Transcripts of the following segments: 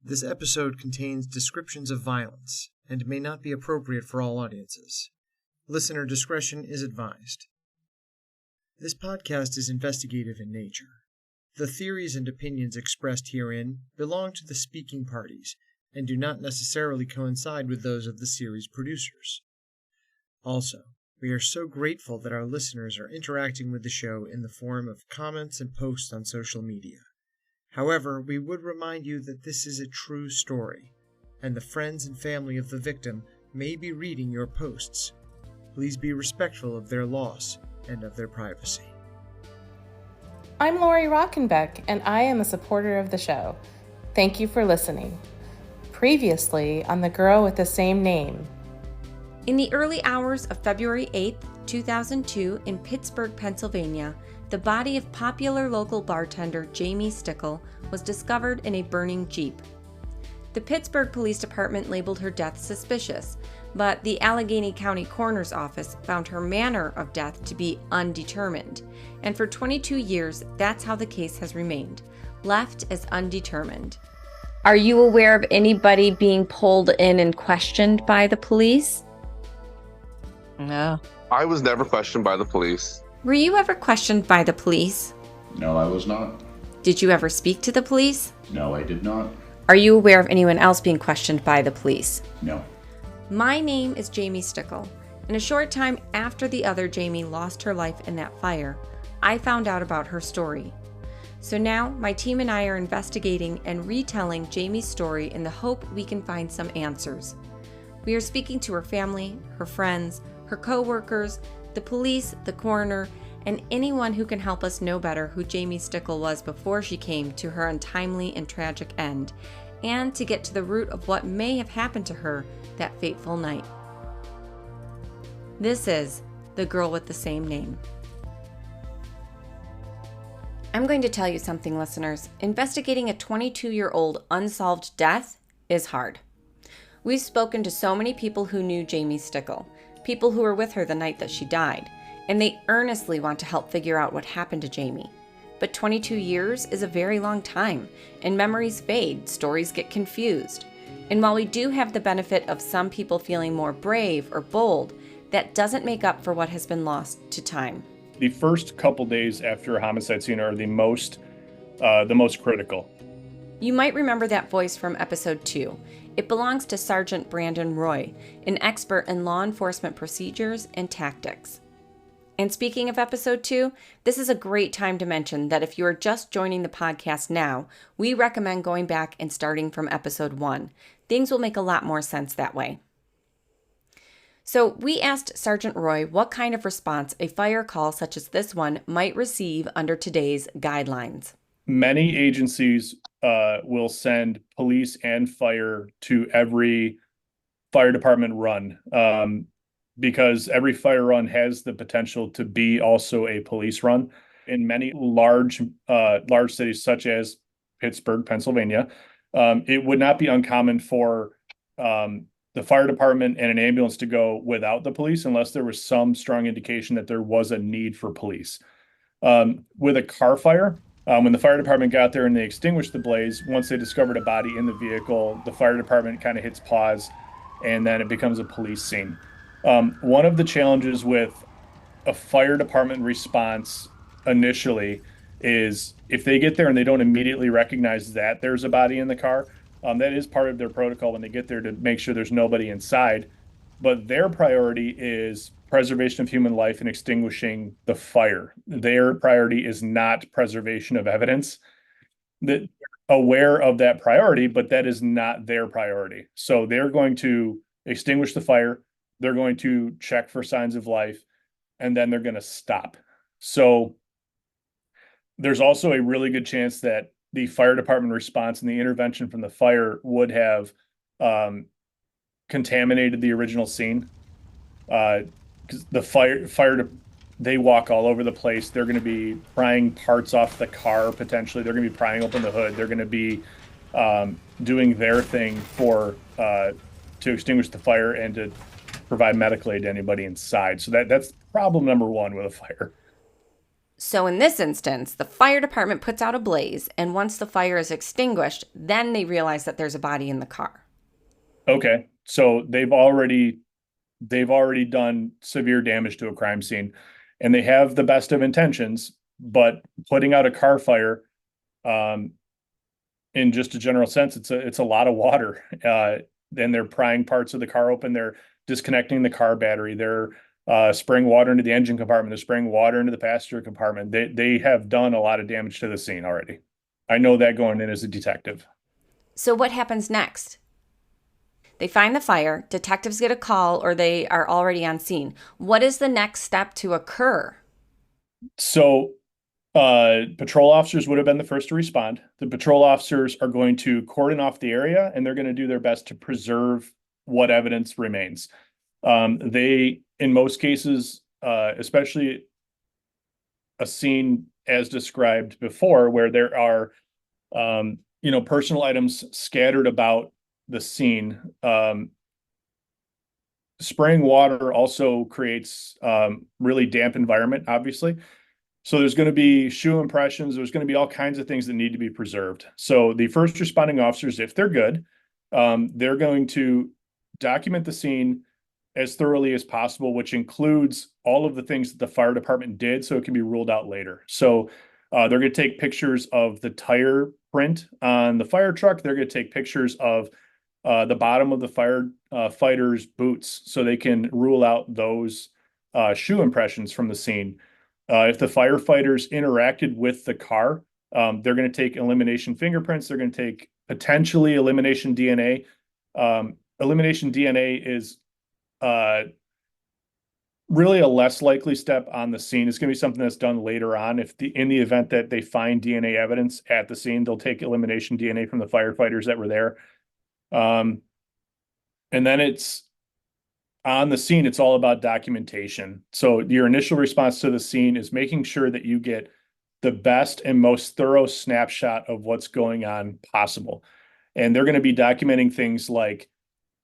This episode contains descriptions of violence and may not be appropriate for all audiences. Listener discretion is advised. This podcast is investigative in nature. The theories and opinions expressed herein belong to the speaking parties and do not necessarily coincide with those of the series producers. Also, we are so grateful that our listeners are interacting with the show in the form of comments and posts on social media. However, we would remind you that this is a true story, and the friends and family of the victim may be reading your posts. Please be respectful of their loss and of their privacy. I'm Lori Rockenbeck, and I am a supporter of the show. Thank you for listening. Previously on The Girl with the Same Name. In the early hours of February 8, 2002, in Pittsburgh, Pennsylvania, the body of popular local bartender Jamie Stickle was discovered in a burning Jeep. The Pittsburgh Police Department labeled her death suspicious, but the Allegheny County Coroner's Office found her manner of death to be undetermined, and for 22 years, that's how the case has remained, left as undetermined. Are you aware of anybody being pulled in and questioned by the police? No. I was never questioned by the police. Were you ever questioned by the police? No, I was not. Did you ever speak to the police? No, I did not. Are you aware of anyone else being questioned by the police? No. My name is Jamie Stickle, and a short time after the other Jamie lost her life in that fire, I found out about her story. So now, my team and I are investigating and retelling Jamie's story in the hope we can find some answers. We are speaking to her family, her friends, her co-workers, the police, the coroner, and anyone who can help us know better who Jamie Stickle was before she came to her untimely and tragic end, and to get to the root of what may have happened to her that fateful night. This is The Girl with the Same Name. I'm going to tell you something, listeners. Investigating a 22-year-old unsolved death is hard. We've spoken to so many people who knew Jamie Stickle, people who were with her the night that she died, and they earnestly want to help figure out what happened to Jamie. But 22 years is a very long time, and memories fade, stories get confused. And while we do have the benefit of some people feeling more brave or bold, that doesn't make up for what has been lost to time. The first couple days after a homicide scene are the most critical. You might remember that voice from episode 2. It belongs to Sergeant Brandon Roy, an expert in law enforcement procedures and tactics. And speaking of episode 2, this is a great time to mention that if you are just joining the podcast now, we recommend going back and starting from episode 1. Things will make a lot more sense that way. So we asked Sergeant Roy what kind of response a fire call such as this one might receive under today's guidelines. Many agencies will send police and fire to every fire department run because every fire run has the potential to be also a police run. In many large cities such as Pittsburgh, Pennsylvania, it would not be uncommon for the fire department and an ambulance to go without the police unless there was some strong indication that there was a need for police. With a car fire, when the fire department got there and they extinguished the blaze, once they discovered a body in the vehicle, the fire department kind of hits pause and then it becomes a police scene. One of the challenges with a fire department response initially is if they get there and they don't immediately recognize that there's a body in the car, that is part of their protocol when they get there to make sure there's nobody inside. But their priority is preservation of human life and extinguishing the fire. Their priority is not preservation of evidence. That aware of that priority, but that is not their priority. So they're going to extinguish the fire. They're going to check for signs of life, and then they're going to stop. So there's also a really good chance that the fire department response and the intervention from the fire would have contaminated the original scene. Because the fire, they walk all over the place. They're going to be prying parts off the car, potentially. They're going to be prying open the hood. They're going to be doing their thing to extinguish the fire and to provide medical aid to anybody inside. So that's problem number one with a fire. So in this instance, the fire department puts out a blaze, and once the fire is extinguished, then they realize that there's a body in the car. Okay. So they've already done severe damage to a crime scene, and they have the best of intentions, but putting out a car fire, in just a general sense, it's a lot of water. Then they're prying parts of the car open. They're disconnecting the car battery. They're spraying water into the engine compartment. They're spraying water into the passenger compartment. They have done a lot of damage to the scene already. I know that going in as a detective. So what happens next? They find the fire, detectives get a call, or they are already on scene. What is the next step to occur? So patrol officers would have been the first to respond. The patrol officers are going to cordon off the area, and they're going to do their best to preserve what evidence remains. They, in most cases, especially a scene as described before, where there are, personal items scattered about the scene. Spraying water also creates really damp environment, obviously. So there's going to be shoe impressions. There's going to be all kinds of things that need to be preserved. So the first responding officers, if they're good, they're going to document the scene as thoroughly as possible, which includes all of the things that the fire department did, so it can be ruled out later. So they're going to take pictures of the tire print on the fire truck. They're going to take pictures of the bottom of the firefighter's boots, so they can rule out those shoe impressions from the scene. If the firefighters interacted with the car, they're going to take elimination fingerprints. They're going to take potentially elimination DNA. Elimination DNA is really a less likely step on the scene. It's going to be something that's done later on. In the event that they find DNA evidence at the scene, they'll take elimination DNA from the firefighters that were there. And then it's on the scene, it's all about documentation. So your initial response to the scene is making sure that you get the best and most thorough snapshot of what's going on possible. And they're going to be documenting things like,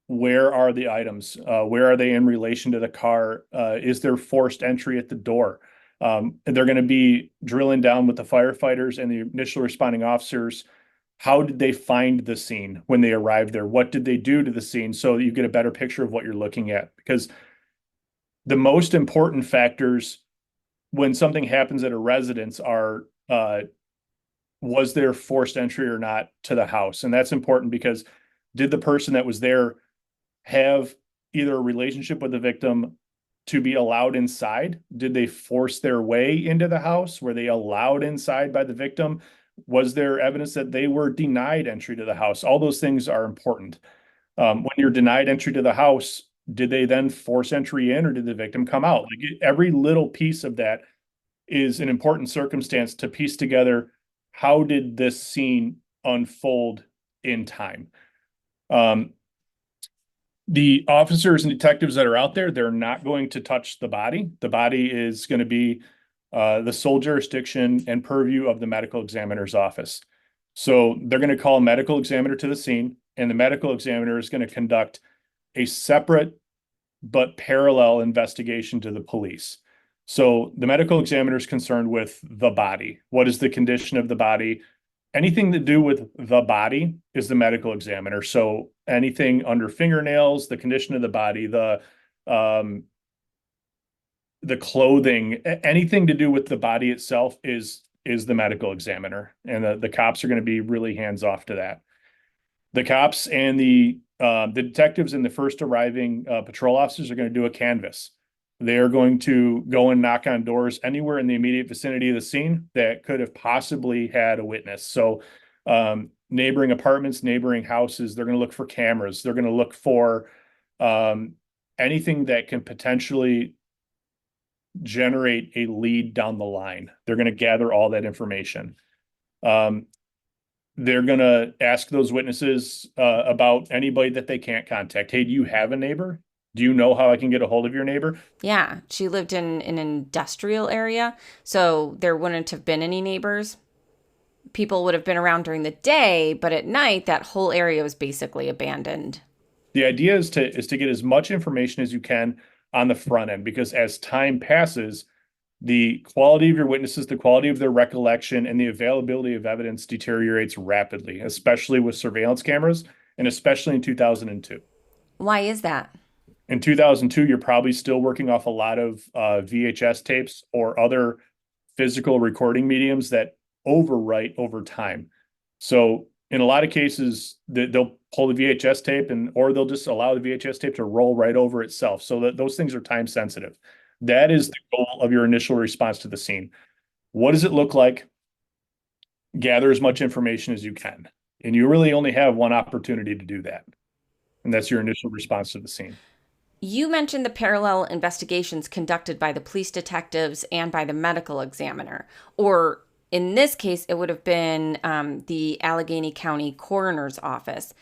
where are the items? Where are they in relation to the car? Is there forced entry at the door? And they're going to be drilling down with the firefighters and the initial responding officers. How did they find the scene when they arrived there? What did they do to the scene, so that you get a better picture of what you're looking at? Because the most important factors when something happens at a residence are, was there forced entry or not to the house? And that's important because did the person that was there have either a relationship with the victim to be allowed inside? Did they force their way into the house? Were they allowed inside by the victim? Was there evidence that they were denied entry to the house? All those things are important. When you're denied entry to the house, did they then force entry in, or did the victim come out? Like, every little piece of that is an important circumstance to piece together. How did this scene unfold in time? The officers and detectives that are out there, they're not going to touch the body. The body is going to be the sole jurisdiction and purview of the medical examiner's office. So they're going to call a medical examiner to the scene, and the medical examiner is going to conduct a separate but parallel investigation to the police. So the medical examiner is concerned with the body. What is the condition of the body? Anything to do with the body is the medical examiner. So anything under fingernails, the condition of the body, the clothing, anything to do with the body itself is the medical examiner. And the cops are going to be really hands off to that. The cops and the detectives and the first arriving patrol officers are going to do a canvass. They are going to go and knock on doors anywhere in the immediate vicinity of the scene that could have possibly had a witness. So neighboring apartments, neighboring houses, they're going to look for cameras. They're going to look for anything that can potentially generate a lead down the line. They're going to gather all that information. They're going to ask those witnesses about anybody that they can't contact. Hey, do you have a neighbor? Do you know how I can get a hold of your neighbor? Yeah, she lived in an industrial area, so there wouldn't have been any neighbors. People would have been around during the day, but at night, that whole area was basically abandoned. The idea is to get as much information as you can on the front end, because as time passes, the quality of your witnesses, the quality of their recollection, and the availability of evidence deteriorates rapidly, especially with surveillance cameras, and especially in 2002. Why is that? In 2002, you're probably still working off a lot of VHS tapes or other physical recording mediums that overwrite over time. So in a lot of cases, they'll pull the VHS tape or they'll just allow the VHS tape to roll right over itself. So that those things are time sensitive. That is the goal of your initial response to the scene. What does it look like? Gather as much information as you can. And you really only have one opportunity to do that. And that's your initial response to the scene. You mentioned the parallel investigations conducted by the police detectives and by the medical examiner, or in this case, it would have been the Allegheny County Coroner's Office.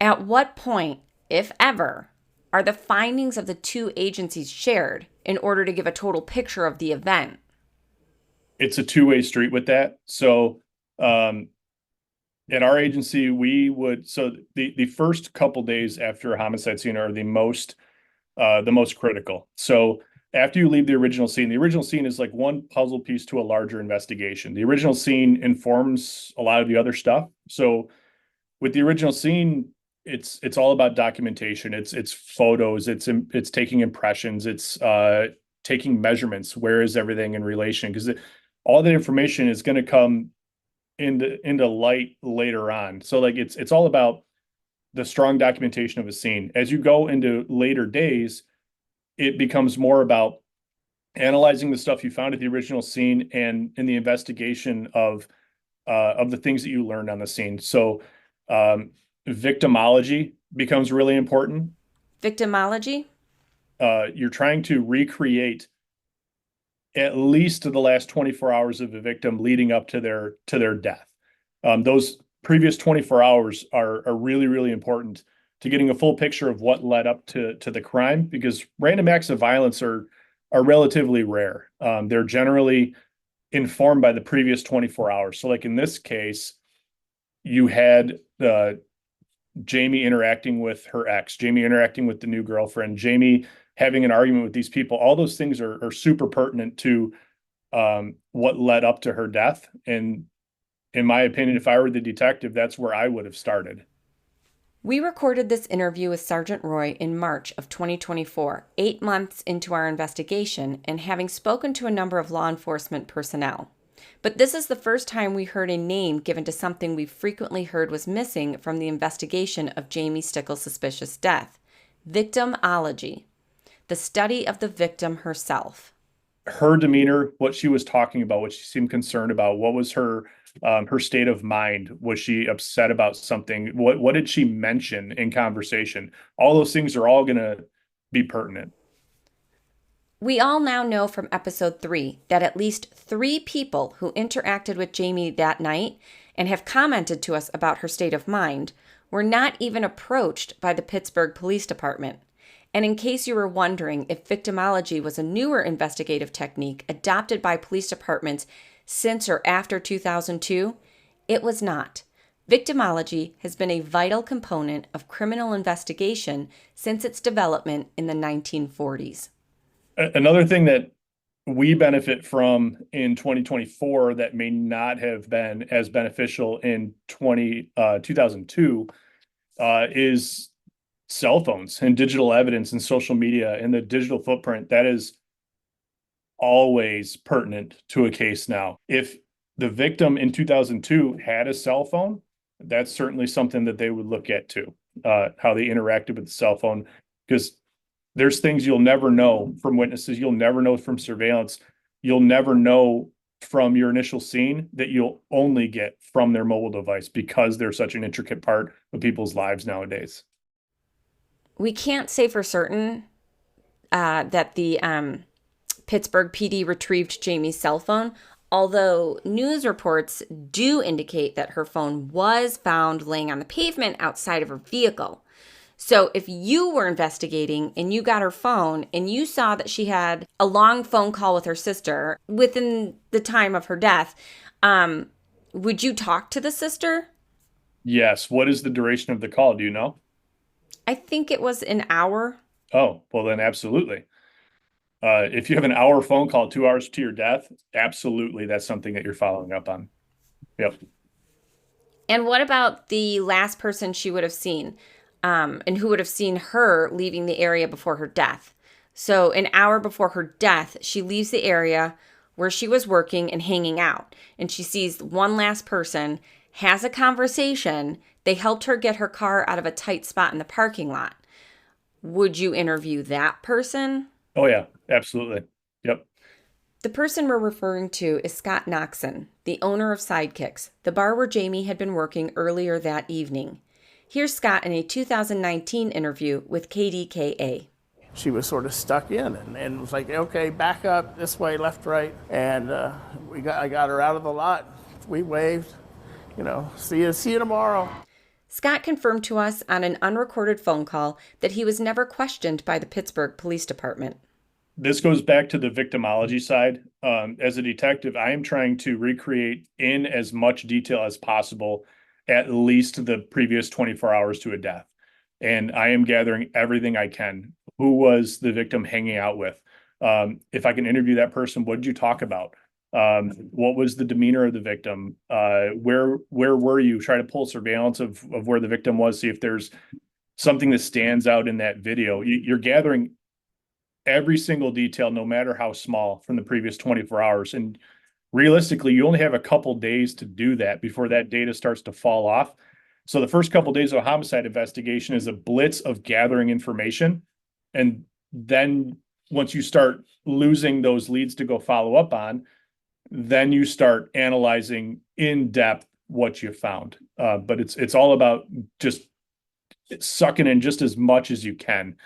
At what point, if ever, are the findings of the two agencies shared in order to give a total picture of the event? It's a two-way street with that. So at our agency, the first couple days after a homicide scene are the most critical. So after you leave the original scene is like one puzzle piece to a larger investigation. The original scene informs a lot of the other stuff. So with the original scene, it's all about documentation. It's photos. It's taking impressions. It's taking measurements. Where is everything in relation? Because all that information is going to come into light later on. So like it's all about the strong documentation of a scene. As you go into later days, it becomes more about analyzing the stuff you found at the original scene and in the investigation of the things that you learned on the scene. So victimology becomes really important. Victimology? You're trying to recreate at least the last 24 hours of a victim leading up to their death. Those previous 24 hours are really, really important to getting a full picture of what led up to the crime, because random acts of violence are relatively rare. They're generally informed by the previous 24 hours. So like in this case, you had Jamie interacting with her ex, Jamie interacting with the new girlfriend, Jamie having an argument with these people. All those things are super pertinent to what led up to her death. And in my opinion, if I were the detective, that's where I would have started. We recorded this interview with Sergeant Roy in March of 2024, 8 months into our investigation and having spoken to a number of law enforcement personnel. But this is the first time we heard a name given to something we've frequently heard was missing from the investigation of Jamie Stickle's suspicious death: victimology, the study of the victim herself. Her demeanor, what she was talking about, what she seemed concerned about, what was her state of mind? Was she upset about something? What did she mention in conversation? All those things are all going to be pertinent. We all now know from episode 3 that at least 3 people who interacted with Jamie that night and have commented to us about her state of mind were not even approached by the Pittsburgh Police Department. And in case you were wondering if victimology was a newer investigative technique adopted by police departments since or after 2002, it was not. Victimology has been a vital component of criminal investigation since its development in the 1940s. Another thing that we benefit from in 2024 that may not have been as beneficial in 2002 is cell phones and digital evidence and social media and the digital footprint. That is always pertinent to a case now. If the victim in 2002 had a cell phone, that's certainly something that they would look at too, how they interacted with the cell phone, because there's things you'll never know from witnesses, you'll never know from surveillance, you'll never know from your initial scene that you'll only get from their mobile device, because they're such an intricate part of people's lives nowadays. We can't say for certain that the Pittsburgh PD retrieved Jamie's cell phone, although news reports do indicate that her phone was found laying on the pavement outside of her vehicle. So if you were investigating and you got her phone and you saw that she had a long phone call with her sister within the time of her death, would you talk to the sister? Yes. What is the duration of the call? Do you know? I think it was an hour. Oh, well then absolutely. If you have an hour phone call, 2 hours to your death, absolutely, that's something that you're following up on. Yep. And what about the last person she would have seen, and who would have seen her leaving the area before her death? So an hour before her death, she leaves the area where she was working and hanging out, and she sees one last person, has a conversation. They helped her get her car out of a tight spot in the parking lot. Would you interview that person? Oh yeah, absolutely. Yep. The person we're referring to is Scott Noxon, the owner of Sidekicks, the bar where Jamie had been working earlier that evening. Here's Scott in a 2019 interview with KDKA. She was sort of stuck in and was like, okay, back up this way, left, right. And I got her out of the lot. We waved, see you tomorrow. Scott confirmed to us on an unrecorded phone call that he was never questioned by the Pittsburgh Police Department. This goes back to the victimology side. As a detective, I am trying to recreate in as much detail as possible, at least the previous 24 hours to a death. And I am gathering everything I can. Who was the victim hanging out with? If I can interview that person, what did you talk about? What was the demeanor of the victim? Where were you? Try to pull surveillance of where the victim was, see if there's something that stands out in that video. You're gathering every single detail, no matter how small, from the previous 24 hours. And realistically, you only have a couple days to do that before that data starts to fall off. So the first couple of days of a homicide investigation is a blitz of gathering information. And then once you start losing those leads to go follow up on, then you start analyzing in depth what you found. But it's all about just sucking in just as much as you can.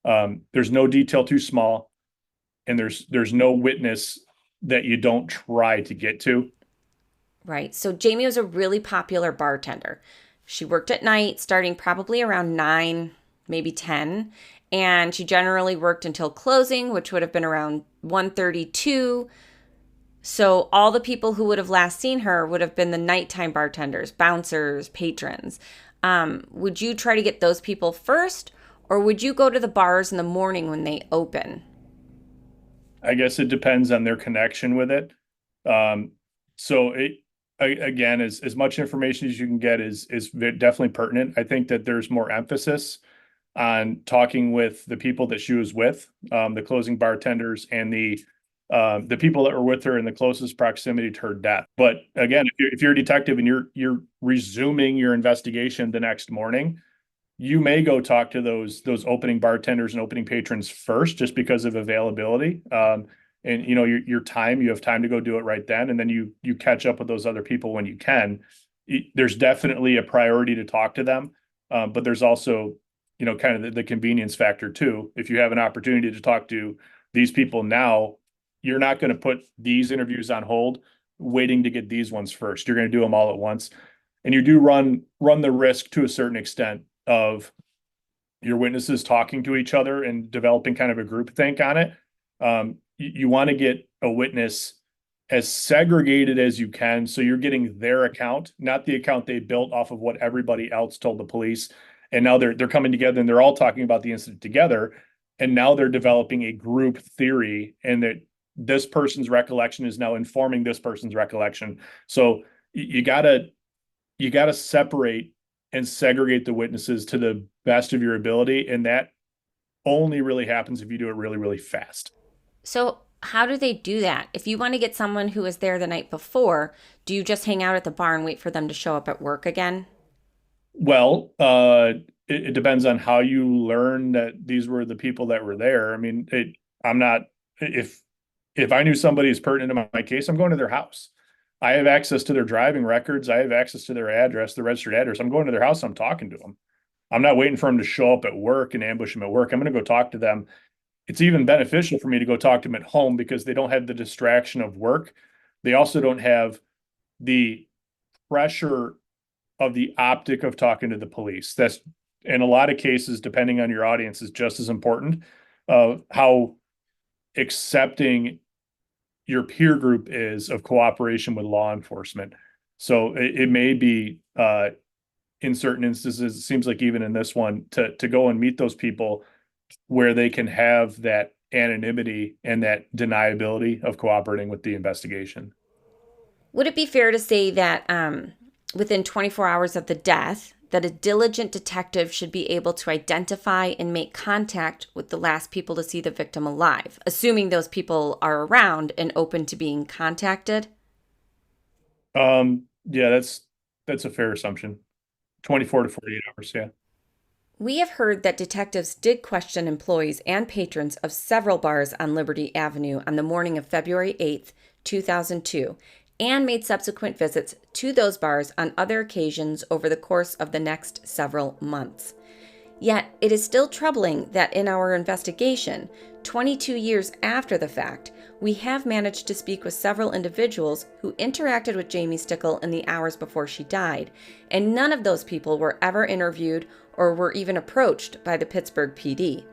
There's no detail too small, and there's no witness that you don't try to get to. Right. So Jamie was a really popular bartender. She worked at night, starting probably around 9, maybe 10. And she generally worked until closing, which would have been around 1:32. So all the people who would have last seen her would have been the nighttime bartenders, bouncers, patrons. Would you try to get those people first, or would you go to the bars in the morning when they open? I guess it depends on their connection with it. So again, as much information as you can get is definitely pertinent. I think that there's more emphasis on talking with the people that she was with, the closing bartenders and the people that were with her in the closest proximity to her death. But again, if you're a detective and you're resuming your investigation the next morning, you may go talk to those opening bartenders and opening patrons first, just because of availability. And your time, you have time to go do it right then, and then you catch up with those other people when you can. There's definitely a priority to talk to them, but there's also kind of the convenience factor too. If you have an opportunity to talk to these people now, you're not going to put these interviews on hold waiting to get these ones first. You're going to do them all at once, and you do run the risk to a certain extent of your witnesses talking to each other and developing kind of a groupthink on it. You want to get a witness as segregated as you can, so you're getting their account, not the account they built off of what everybody else told the police. And now they're coming together and they're all talking about the incident together, and now they're developing a group theory, and that this person's recollection is now informing this person's recollection. So you gotta separate and segregate the witnesses to the best of your ability, and that only really happens if you do it really, really fast. So how do they do that? If you want to get someone who was there the night before, do you just hang out at the bar and wait for them to show up at work again? Well, it depends on how you learn that these were the people that were there. I mean, if I knew somebody is pertinent to my case, I'm going to their house. I have access to their driving records. I have access to their address, the registered address. I'm going to their house. I'm talking to them. I'm not waiting for them to show up at work and ambush them at work. I'm going to go talk to them. It's even beneficial for me to go talk to them at home because they don't have the distraction of work. They also don't have the pressure of the optic of talking to the police. That's, in a lot of cases, depending on your audience, is just as important. How accepting your peer group is of cooperation with law enforcement. So it may be, in certain instances, it seems like even in this one, to go and meet those people where they can have that anonymity and that deniability of cooperating with the investigation. Would it be fair to say that within 24 hours of the death, that a diligent detective should be able to identify and make contact with the last people to see the victim alive, assuming those people are around and open to being contacted? Yeah, that's a fair assumption. 24 to 48 hours, yeah. We have heard that detectives did question employees and patrons of several bars on Liberty Avenue on the morning of February 8th, 2002, and made subsequent visits to those bars on other occasions over the course of the next several months. Yet, it is still troubling that in our investigation, 22 years after the fact, we have managed to speak with several individuals who interacted with Jamie Stickle in the hours before she died, and none of those people were ever interviewed or were even approached by the Pittsburgh PD.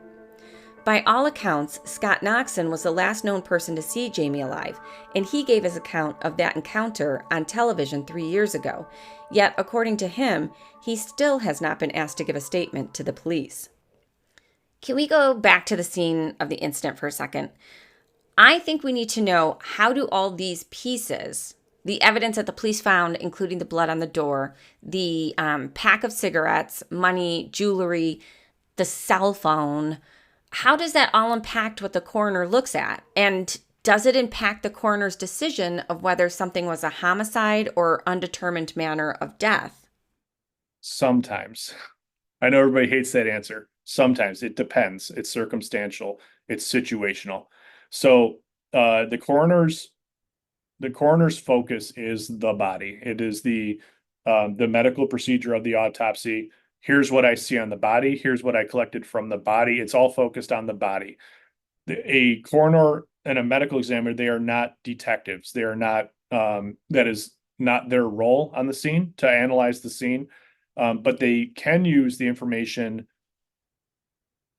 By all accounts, Scott Noxon was the last known person to see Jamie alive, and he gave his account of that encounter on television 3 years ago. Yet, according to him, he still has not been asked to give a statement to the police. Can we go back to the scene of the incident for a second? I think we need to know, how do all these pieces, the evidence that the police found, including the blood on the door, the pack of cigarettes, money, jewelry, the cell phone, how does that all impact what the coroner looks at? And does it impact the coroner's decision of whether something was a homicide or undetermined manner of death? Sometimes. I know everybody hates that answer. Sometimes. It depends. It's circumstantial. It's situational. So the coroner's focus is the body. It is the medical procedure of the autopsy. Here's what I see on the body. Here's what I collected from the body. It's all focused on the body. A coroner and a medical examiner, they are not detectives. They are not, that is not their role on the scene to analyze the scene. But they can use the information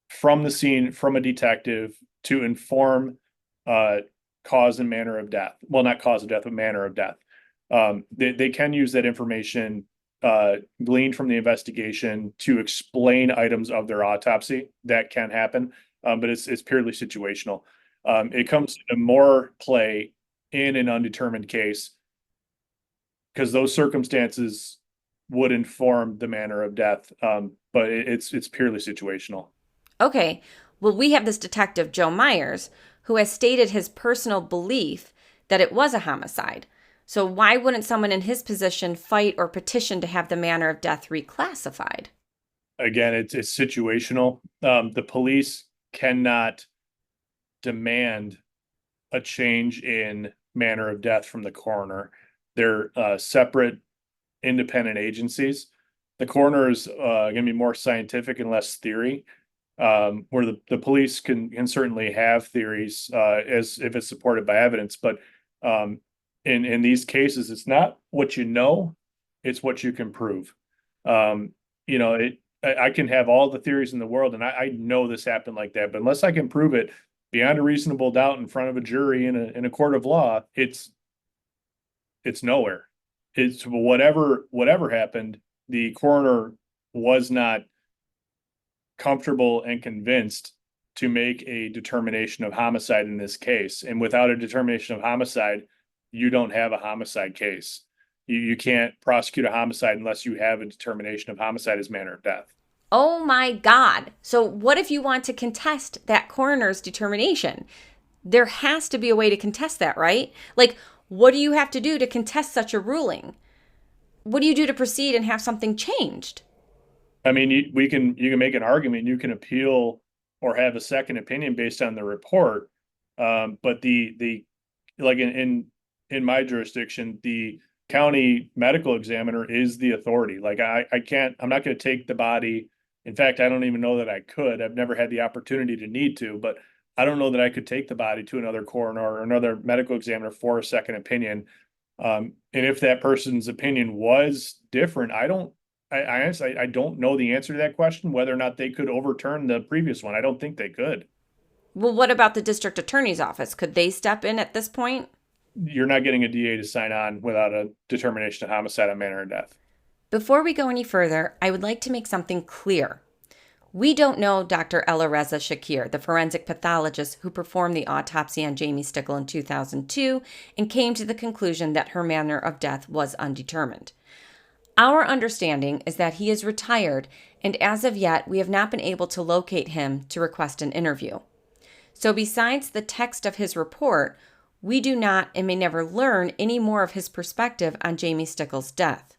from the scene, from a detective, to inform cause and manner of death. Well, not cause of death, but manner of death. They can use that information gleaned from the investigation to explain items of their autopsy. That can happen, but it's purely situational. It comes into more play in an undetermined case because those circumstances would inform the manner of death, but it's purely situational. Okay, well, we have this detective, Joe Myers, who has stated his personal belief that it was a homicide. So why wouldn't someone in his position fight or petition to have the manner of death reclassified? Again, it's situational. The police cannot demand a change in manner of death from the coroner. They're separate, independent agencies. The coroner is going to be more scientific and less theory, where the police can certainly have theories as if it's supported by evidence, but in these cases, it's not what you know, it's what you can prove. I can have all the theories in the world, and I know this happened like that, but unless I can prove it beyond a reasonable doubt in front of a jury in a court of law, it's nowhere. It's whatever happened, the coroner was not comfortable and convinced to make a determination of homicide in this case. And without a determination of homicide, you don't have a homicide case. You can't prosecute a homicide unless you have a determination of homicide as manner of death. Oh my God. So what if you want to contest that coroner's determination? There has to be a way to contest that, right? Like, what do you have to do to contest such a ruling? What do you do to proceed and have something changed? I mean, you can make an argument, you can appeal or have a second opinion based on the report. But the like in my jurisdiction, the county medical examiner is the authority. Like I'm not going to take the body. In fact, I don't even know that I could. I've never had the opportunity to need to, but I don't know that I could take the body to another coroner or another medical examiner for a second opinion. And if that person's opinion was different, I honestly, I don't know the answer to that question, whether or not they could overturn the previous one. I don't think they could. Well, what about the district attorney's office? Could they step in at this point? You're not getting a DA to sign on without a determination of homicide on manner of death. Before we go any further, I would like to make something clear. We don't know Dr. Elareza Shakir, the forensic pathologist who performed the autopsy on Jamie Stickle in 2002 and came to the conclusion that her manner of death was undetermined. Our understanding is that he is retired, and as of yet, we have not been able to locate him to request an interview. So besides the text of his report, we do not and may never learn any more of his perspective on Jamie Stickle's death.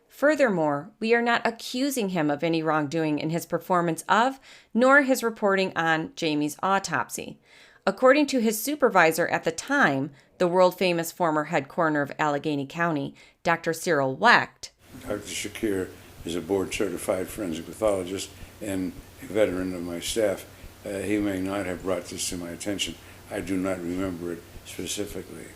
Furthermore, we are not accusing him of any wrongdoing in his performance of, nor his reporting on Jamie's autopsy. According to his supervisor at the time, the world-famous former head coroner of Allegheny County, Dr. Cyril Wecht, Dr. Shakir is a board-certified forensic pathologist and a veteran of my staff. He may not have brought this to my attention. I do not remember it specifically.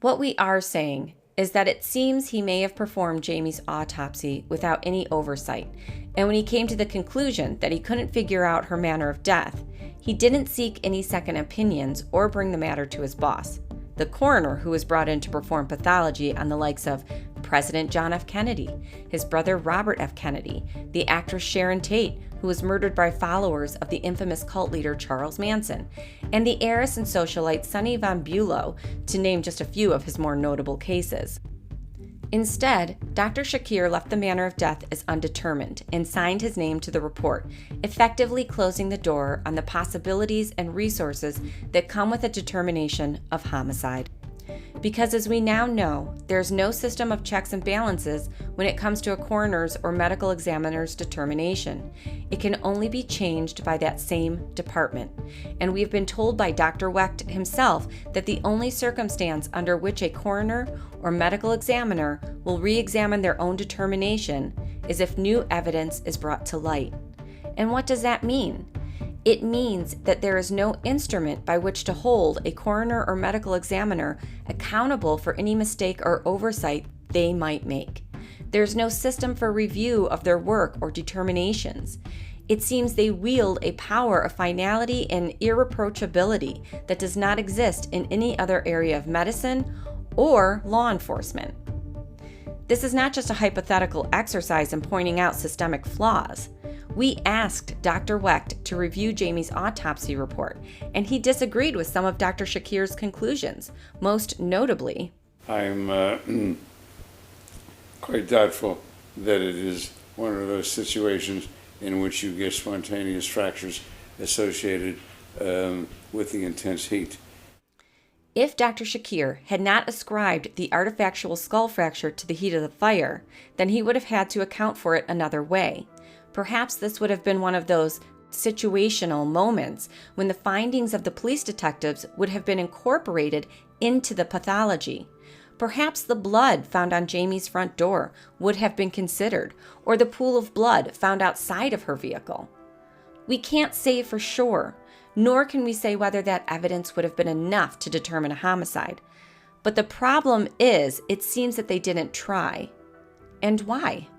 What we are saying is that it seems he may have performed Jamie's autopsy without any oversight, and when he came to the conclusion that he couldn't figure out her manner of death, he didn't seek any second opinions or bring the matter to his boss, the coroner who was brought in to perform pathology on the likes of President John F. Kennedy, his brother Robert F. Kennedy, the actress Sharon Tate, who was murdered by followers of the infamous cult leader Charles Manson, and the heiress and socialite Sonny von Bülow, to name just a few of his more notable cases. Instead, Dr. Shakir left the manner of death as undetermined and signed his name to the report, effectively closing the door on the possibilities and resources that come with a determination of homicide. Because as we now know, there's no system of checks and balances when it comes to a coroner's or medical examiner's determination. It can only be changed by that same department. And we've been told by Dr. Wecht himself that the only circumstance under which a coroner or medical examiner will re-examine their own determination is if new evidence is brought to light. And what does that mean? It means that there is no instrument by which to hold a coroner or medical examiner accountable for any mistake or oversight they might make. There's no system for review of their work or determinations. It seems they wield a power of finality and irreproachability that does not exist in any other area of medicine or law enforcement. This is not just a hypothetical exercise in pointing out systemic flaws. We asked Dr. Wecht to review Jamie's autopsy report, and he disagreed with some of Dr. Shakir's conclusions, most notably, I'm quite doubtful that it is one of those situations in which you get spontaneous fractures associated with the intense heat. If Dr. Shakir had not ascribed the artifactual skull fracture to the heat of the fire, then he would have had to account for it another way. Perhaps this would have been one of those situational moments when the findings of the police detectives would have been incorporated into the pathology. Perhaps the blood found on Jamie's front door would have been considered, or the pool of blood found outside of her vehicle. We can't say for sure, nor can we say whether that evidence would have been enough to determine a homicide. But the problem is, it seems that they didn't try. And why?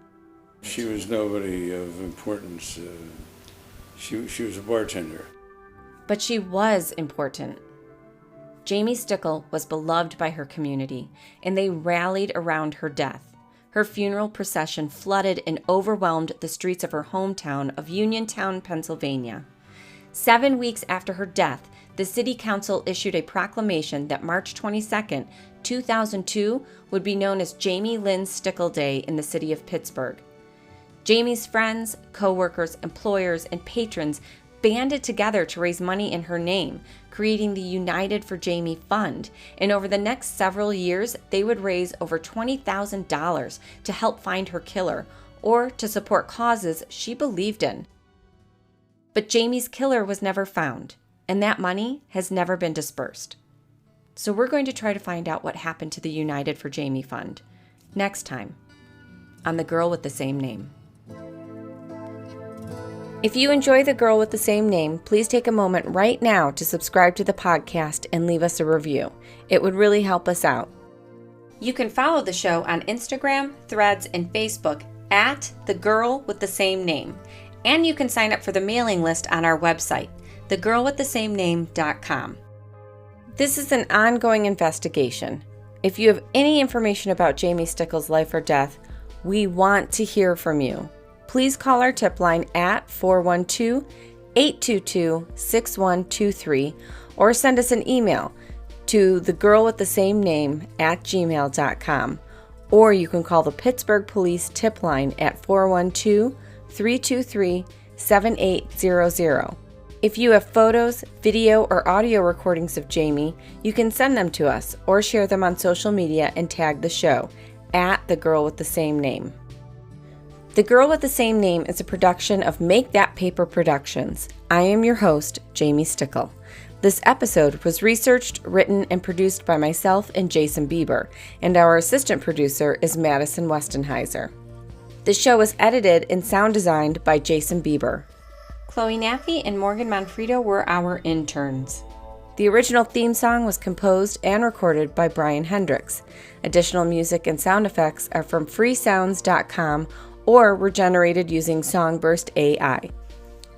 She was nobody of importance. She was a bartender. But she was important. Jamie Stickle was beloved by her community, and they rallied around her death. Her funeral procession flooded and overwhelmed the streets of her hometown of Uniontown, Pennsylvania. 7 weeks after her death, the city council issued a proclamation that March 22, 2002 would be known as Jamie Lynn Stickle Day in the city of Pittsburgh. Jamie's friends, co-workers, employers, and patrons banded together to raise money in her name, creating the United for Jamie Fund, and over the next several years, they would raise over $20,000 to help find her killer or to support causes she believed in. But Jamie's killer was never found, and that money has never been dispersed. So we're going to try to find out what happened to the United for Jamie Fund next time on The Girl with the Same Name. If you enjoy The Girl with the Same Name, please take a moment right now to subscribe to the podcast and leave us a review. It would really help us out. You can follow the show on Instagram, Threads, and Facebook at The Girl with the Same Name. And you can sign up for the mailing list on our website, thegirlwiththesamename.com. This is an ongoing investigation. If you have any information about Jamie Stickle's life or death, we want to hear from you. please call our tip line at 412-822-6123 or send us an email to thegirlwiththeSameName@gmail.com, or you can call the Pittsburgh Police tip line at 412-323-7800. If you have photos, video, or audio recordings of Jamie, you can send them to us or share them on social media and tag the show at The Girl with the Same Name. The Girl with the Same Name is a production of Make That Paper Productions. I am your host, Jamie Stickle. This episode was researched, written, and produced by myself and Jason Bieber, and our assistant producer is Madison Westenheiser. The show was edited and sound designed by Jason Bieber. Chloe Naffey and Morgan Manfredo were our interns. The original theme song was composed and recorded by Brian Hendricks. Additional music and sound effects are from freesounds.com or were generated using Songburst AI.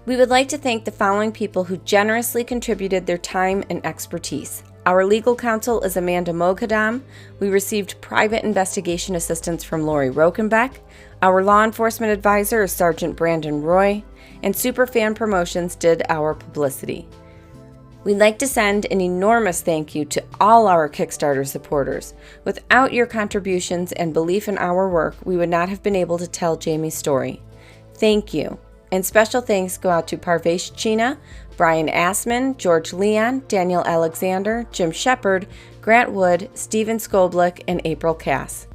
We would like to thank the following people who generously contributed their time and expertise. Our legal counsel is Amanda Moghadam. We received private investigation assistance from Lori Rokenbeck. Our law enforcement advisor is Sergeant Brandon Roy. And Superfan Promotions did our publicity. We'd like to send an enormous thank you to all our Kickstarter supporters. Without your contributions and belief in our work, we would not have been able to tell Jamie's story. Thank you. And special thanks go out to Parvesh China, Brian Assman, George Leon, Daniel Alexander, Jim Shepard, Grant Wood, Stephen Skoblick, and April Cass.